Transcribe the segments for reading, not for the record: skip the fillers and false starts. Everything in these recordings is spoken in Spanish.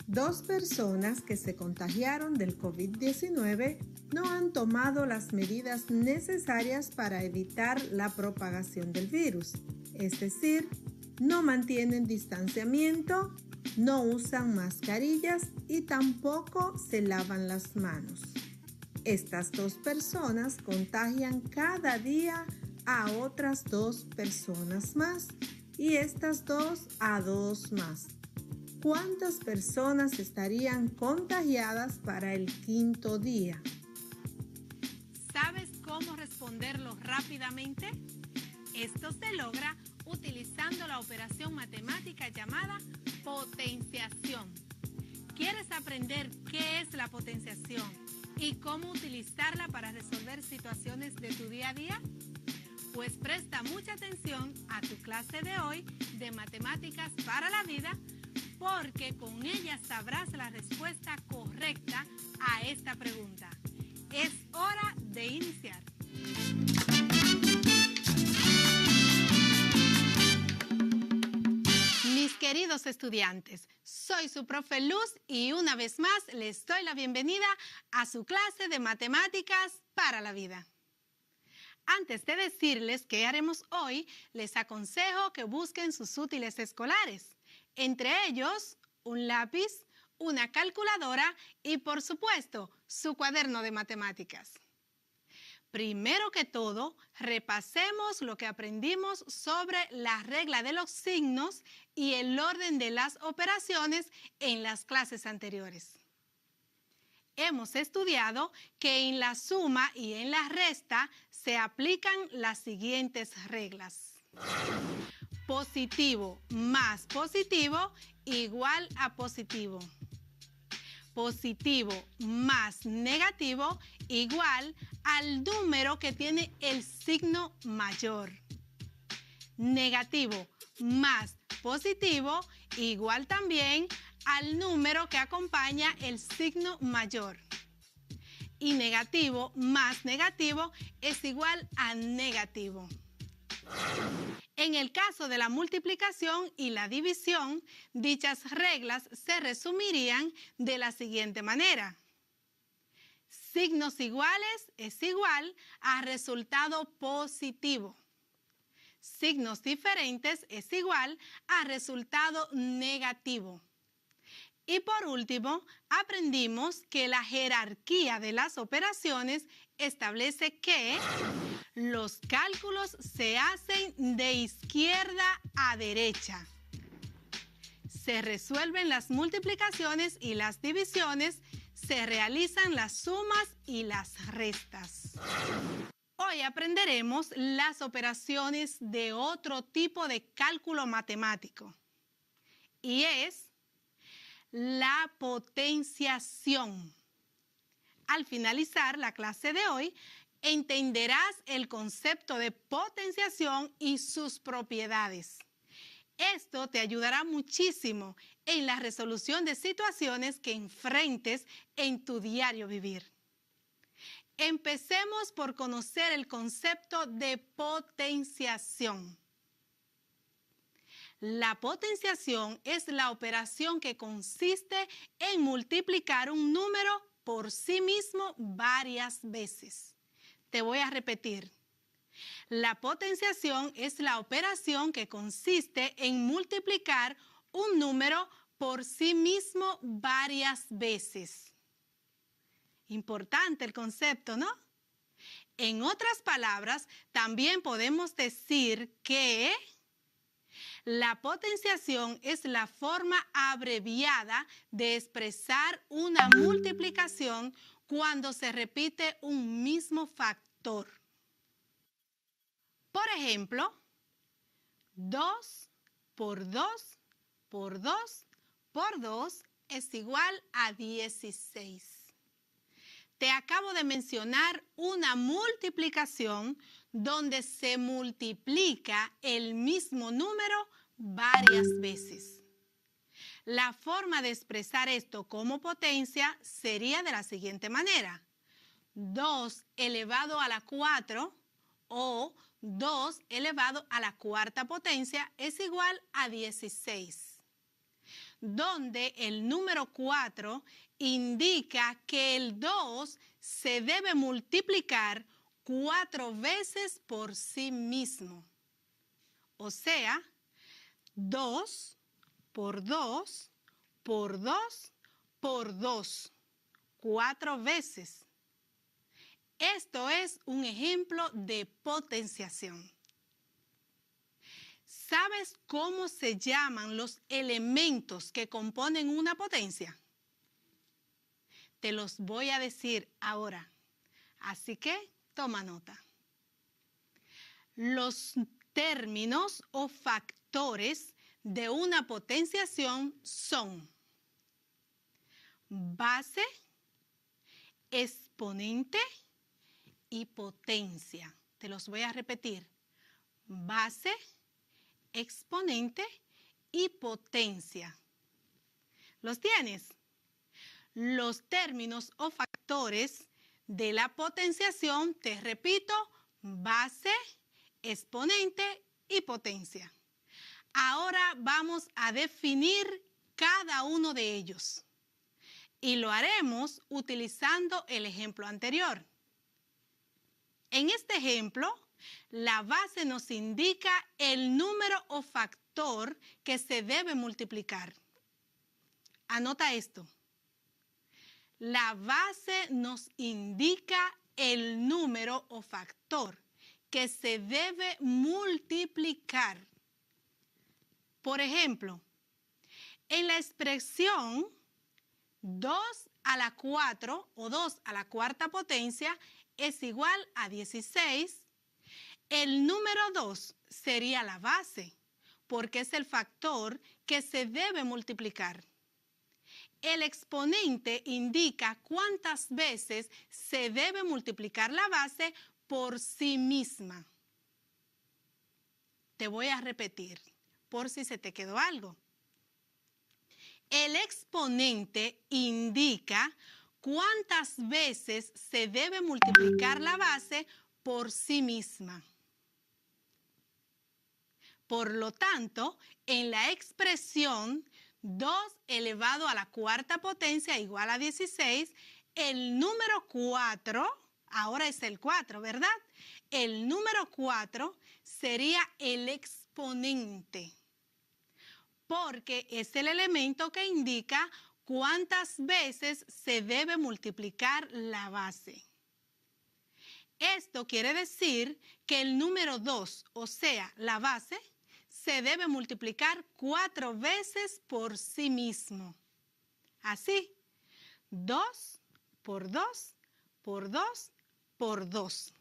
Dos personas que se contagiaron del COVID-19 no han tomado las medidas necesarias para evitar la propagación del virus, es decir, no mantienen distanciamiento, no usan mascarillas y tampoco se lavan las manos. Estas dos personas contagian cada día a otras dos personas más y estas dos a dos más. ¿Cuántas personas estarían contagiadas para el quinto día? ¿Sabes cómo responderlo rápidamente? Esto se logra utilizando la operación matemática llamada potenciación. ¿Quieres aprender qué es la potenciación y cómo utilizarla para resolver situaciones de tu día a día? Pues presta mucha atención a tu clase de hoy de Matemáticas para la Vida, porque con ella sabrás la respuesta correcta a esta pregunta. Es hora de iniciar. Mis queridos estudiantes, soy su profe Luz y una vez más les doy la bienvenida a su clase de Matemáticas para la Vida. Antes de decirles qué haremos hoy, les aconsejo que busquen sus útiles escolares. Entre ellos, un lápiz, una calculadora y, por supuesto, su cuaderno de matemáticas. Primero que todo, repasemos lo que aprendimos sobre la regla de los signos y el orden de las operaciones en las clases anteriores. Hemos estudiado que en la suma y en la resta se aplican las siguientes reglas. Positivo más positivo igual a positivo. Positivo más negativo igual al número que tiene el signo mayor. Negativo más positivo igual también al número que acompaña el signo mayor. Y negativo más negativo es igual a negativo. En el caso de la multiplicación y la división, dichas reglas se resumirían de la siguiente manera. Signos iguales es igual a resultado positivo. Signos diferentes es igual a resultado negativo. Y por último, aprendimos que la jerarquía de las operaciones establece que los cálculos se hacen de izquierda a derecha. Se resuelven las multiplicaciones y las divisiones, se realizan las sumas y las restas. Hoy aprenderemos las operaciones de otro tipo de cálculo matemático y es la potenciación. Al finalizar la clase de hoy, entenderás el concepto de potenciación y sus propiedades. Esto te ayudará muchísimo en la resolución de situaciones que enfrentes en tu diario vivir. Empecemos por conocer el concepto de potenciación. La potenciación es la operación que consiste en multiplicar un número por sí mismo varias veces. Te voy a repetir. La potenciación es la operación que consiste en multiplicar un número por sí mismo varias veces. Importante el concepto, ¿no? En otras palabras, también podemos decir que la potenciación es la forma abreviada de expresar una multiplicación cuando se repite un mismo factor. Por ejemplo, 2 por 2 por 2 por 2 es igual a 16. Te acabo de mencionar una multiplicación donde se multiplica el mismo número varias veces. La forma de expresar esto como potencia sería de la siguiente manera. 2 elevado a la 4 o 2 elevado a la cuarta potencia es igual a 16. donde el número 4 indica que el 2 se debe multiplicar 4 veces por sí mismo. O sea, 2 por 2 por 2 por 2, 4 veces. Esto es un ejemplo de potenciación. ¿Sabes cómo se llaman los elementos que componen una potencia? Te los voy a decir ahora, así que toma nota. Los términos o factores de una potenciación son base, exponente y potencia. Te los voy a repetir. Base, exponente y potencia. ¿Los tienes? Los términos o factores de la potenciación, te repito, base, exponente y potencia. Ahora vamos a definir cada uno de ellos y lo haremos utilizando el ejemplo anterior. En este ejemplo, la base nos indica el número o factor que se debe multiplicar. Anota esto. La base nos indica el número o factor que se debe multiplicar. Por ejemplo, en la expresión 2 a la 4 o 2 a la cuarta potencia es igual a 16, el número 2 sería la base, porque es el factor que se debe multiplicar. El exponente indica cuántas veces se debe multiplicar la base por sí misma. Te voy a repetir, por si se te quedó algo. El exponente indica cuántas veces se debe multiplicar la base por sí misma. Por lo tanto, en la expresión 2 elevado a la cuarta potencia igual a 16, el número 4, ahora es el 4, ¿verdad? El número 4 sería el exponente, porque es el elemento que indica cuántas veces se debe multiplicar la base. Esto quiere decir que el número 2, o sea, la base, se debe multiplicar 4 veces por sí mismo. Así, 2 por 2 por 2 por 2.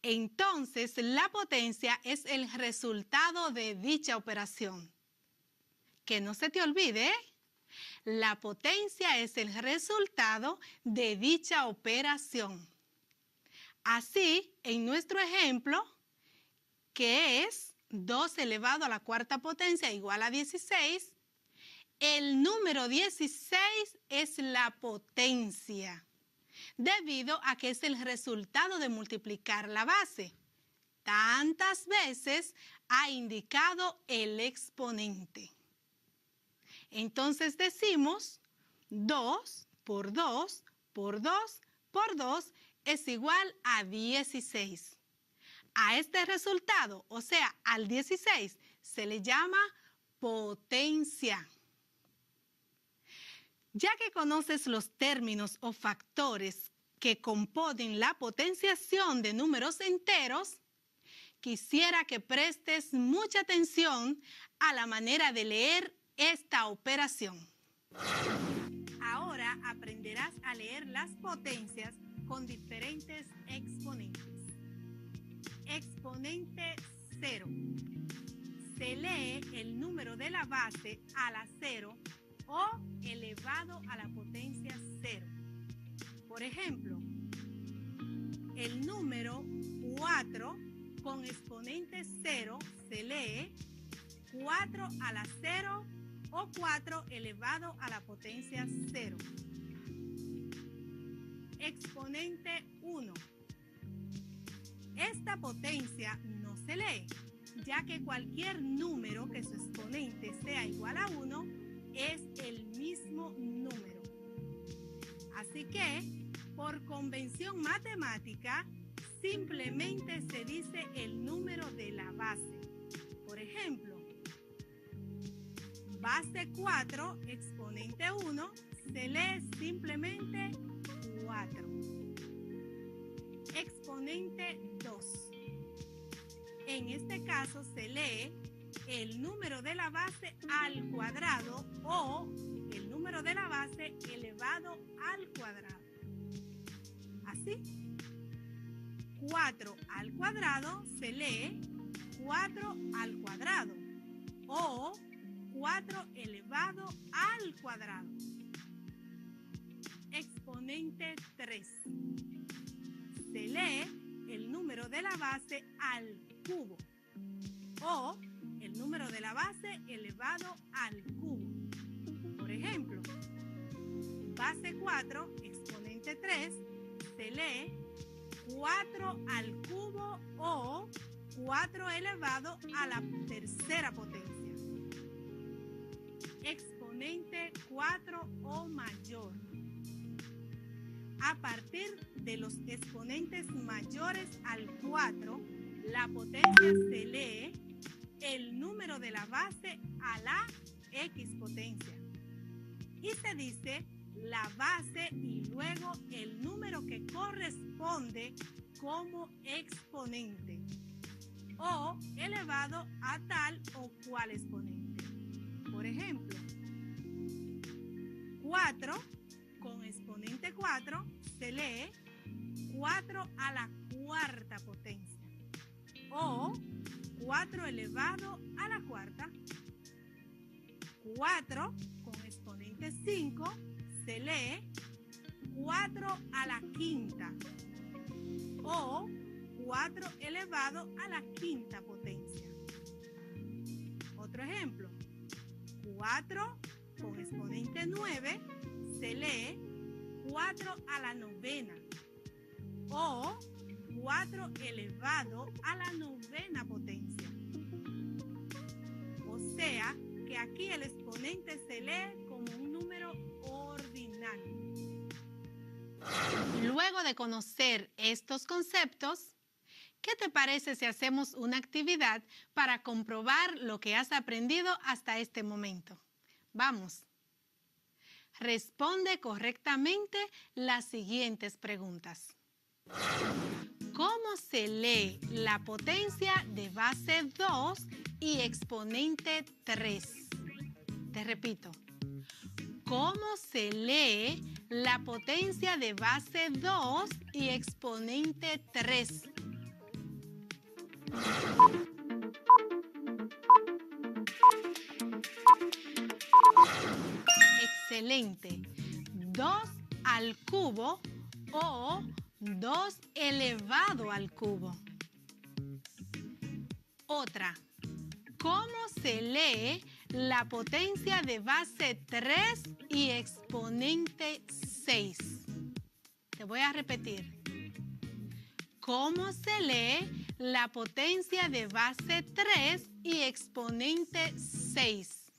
Entonces, la potencia es el resultado de dicha operación. Que no se te olvide, ¿eh? La potencia es el resultado de dicha operación. Así, en nuestro ejemplo, que es 2 elevado a la cuarta potencia igual a 16, el número 16 es la potencia, debido a que es el resultado de multiplicar la base. Tantas veces ha indicado el exponente. Entonces decimos 2 por 2 por 2 por 2 es igual a 16. A este resultado, o sea, al 16, se le llama potencia. Ya que conoces los términos o factores que componen la potenciación de números enteros, quisiera que prestes mucha atención a la manera de leer esta operación. Ahora aprenderás a leer las potencias con diferentes exponentes. Exponente 0. Se lee el número de la base a la 0 o elevado a la potencia 0. Por ejemplo, el número 4 con exponente 0 se lee 4 a la 0 o 4 elevado a la potencia 0. Exponente 1. Esta potencia no se lee, ya que cualquier número que su exponente sea igual a 1 es el mismo número. Así que, por convención matemática, simplemente se dice el número de la base. Por ejemplo, base 4, exponente 1, se lee simplemente 4. Exponente 2. En este caso se lee el número de la base al cuadrado o el número de la base elevado al cuadrado. Así, 4 al cuadrado se lee 4 al cuadrado o 4 elevado al cuadrado. Exponente 3. Se lee el número de la base al cubo o el número de la base elevado al cubo. Por ejemplo, base 4, exponente 3, se lee 4 al cubo o 4 elevado a la tercera potencia. Exponente 4 o mayor. A partir de los exponentes mayores al 4, la potencia se lee el número de la base a la X potencia. Y se dice la base y luego el número que corresponde como exponente o elevado a tal o cual exponente. Por ejemplo, 4 con exponente 4 se lee 4 a la cuarta potencia o 4 elevado a la cuarta. 4 con exponente 5 se lee 4 a la quinta o 4 elevado a la quinta potencia. Otro ejemplo, 4 con exponente 9 se lee 4 a la novena o 4 elevado a la novena potencia. O sea que aquí el exponente se lee como un número ordinal. Luego de conocer estos conceptos, ¿qué te parece si hacemos una actividad para comprobar lo que has aprendido hasta este momento? Vamos. Responde correctamente las siguientes preguntas. ¿Cómo se lee la potencia de base 2 y exponente 3? Te repito. ¿Cómo se lee la potencia de base 2 y exponente 3? Excelente. 2 al cubo o 2 elevado al cubo. Otra. ¿Cómo se lee la potencia de base 3 y exponente 6? Te voy a repetir. ¿Cómo se lee la potencia de base 3 y exponente 6?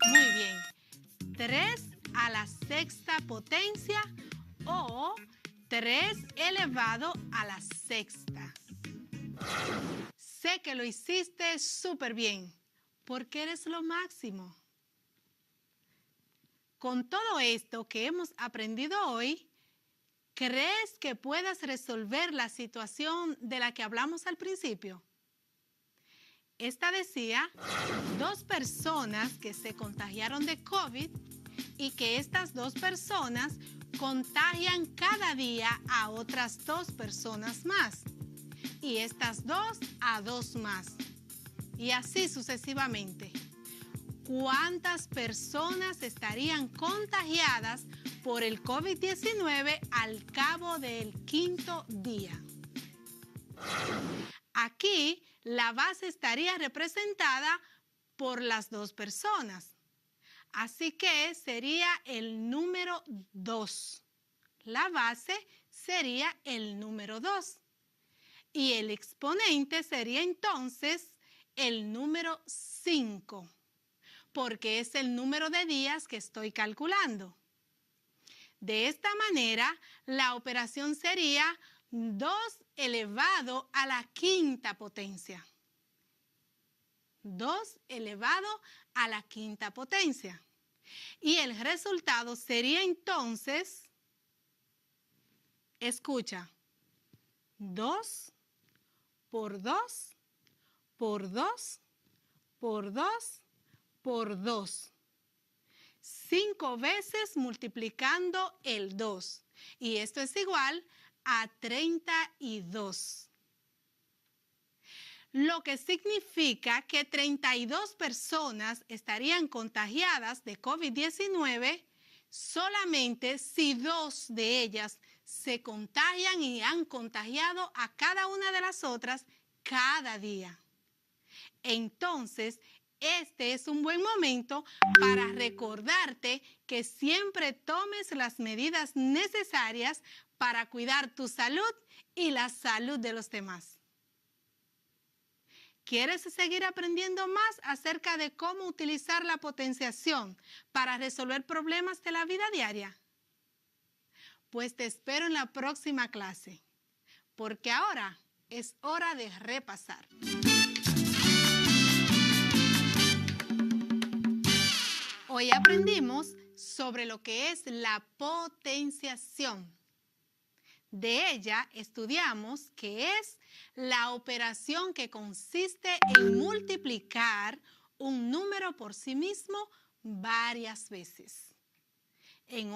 Muy bien. 3 a la sexta potencia o 3 elevado a la sexta. Sé que lo hiciste súper bien, porque eres lo máximo. Con todo esto que hemos aprendido hoy, ¿crees que puedas resolver la situación de la que hablamos al principio? Esta decía 2 personas que se contagiaron de COVID y que estas 2 personas contagian cada día a otras 2 personas más. Y estas 2 a 2 más. Y así sucesivamente. ¿Cuántas personas estarían contagiadas por el COVID-19 al cabo del 5º día? Aquí la base estaría representada por las 2 personas. Así que sería el número 2. la base sería el número 2. Y el exponente sería entonces el número 5, porque es el número de días que estoy calculando. De esta manera, la operación sería 2 elevado a la quinta potencia. 2 elevado a la quinta potencia. Y el resultado sería entonces, escucha, 2 por 2 por 2 por 2 por 2. 5 veces multiplicando el 2. Y esto es igual a 32. Lo que significa que 32 personas estarían contagiadas de COVID-19 solamente si 2 de ellas se contagian y han contagiado a cada una de las otras cada día. Entonces, este es un buen momento para recordarte que siempre tomes las medidas necesarias para cuidar tu salud y la salud de los demás. ¿Quieres seguir aprendiendo más acerca de cómo utilizar la potenciación para resolver problemas de la vida diaria? Pues te espero en la próxima clase, porque ahora es hora de repasar. Hoy aprendimos sobre lo que es la potenciación. De ella estudiamos que es la operación que consiste en multiplicar un número por sí mismo varias veces. En